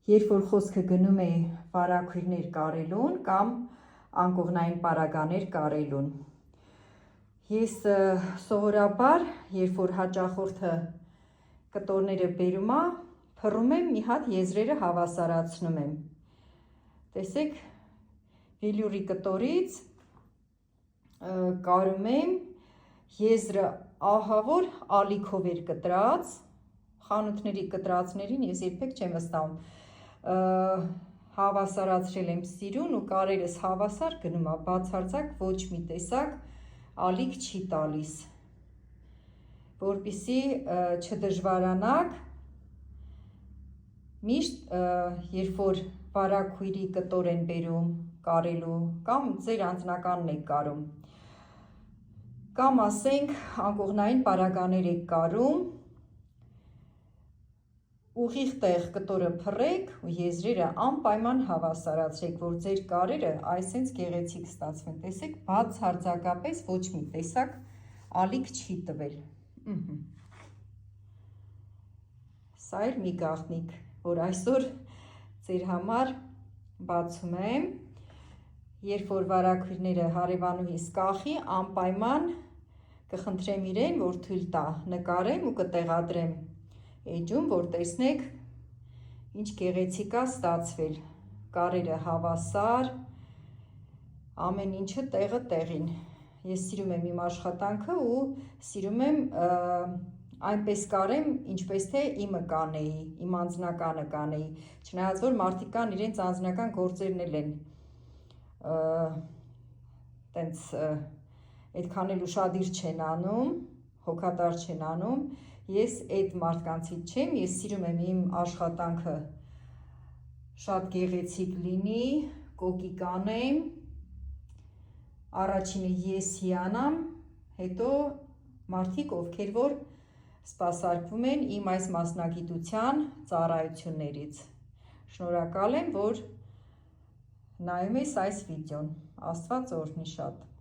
երբ որ խոսքը գնում է վարակույրներ կարելուն կամ անկողնային պարագաներ կարելուն։ Ես սովորաբար, երբ որ հաճախորդը կտորները բերում է, փռում եմ մի հատ եզրերը հավասարացնում եմ։ Տեսեք, վիլյուրի կտորից կարում եմ եզրը ահավոր ալիքով էր կտրած, խանութների կտրածներին ես երբեք չեմ վստահում, հավասարացրել եմ սիրուն ու կարերս հավասար գնում է, բացարձակ ոչ մի տեսակ ալիք չի տալիս, որպեսզի չդժվարանաք, միշտ երբ որ վարակույրի կտոր են բերում կարելու կամ ձեր անձնականն եք կարում, կամ ասենք անկողնային պարագաներ եք կարում, ուղիղ տեղ կտորը փռեք ու եզրերը անպայման հավասարացրեք, որ ձեր կարերը այսենց գեղեցիկ ստացվեն, տեսեք, բացարձակապես ոչ մի տեսակ ալիք չի տվել։ Սա էր մի գաղտնիք, որ այսօր ձեր համար բացում եմ, երբ որ վարակույրները հարևանուհիս կախի, անպայման կխնդրեմ իրեն, որ թույլ տա նկարեմ ու կտեղադրեմ էջում, որ տեսնեք ինչ գեղեցիկ է ստացվել, կարերը հավասար, ամեն ինչը տեղը տեղին։ Ես սիրում եմ իմ աշխատանքը ու սիրում եմ այնպես կարեմ, ինչպես թե իմը կանեի, իմ անձնականը կանեի, չնայած որ մարդիկ կան իրենց անձնական գործերն էլ են տենց այդքան էլ ուշադիր չեն անում, հոգատար չեն անում, ես այդ մարդկանցից չեմ, ես սիրում եմ իմ աշխատանքը շատ գեղեցիկ լինի, կոկիկ անեմ, առաջինը ես հիանամ, հետո մարդիկ, ովքեր որ սպասարկվում են իմ այս մասնագիտության ծառայություններից։ Շնորհակալ եմ, որ նայում ես այս վիդեոն, Աստված օրհնի շատ։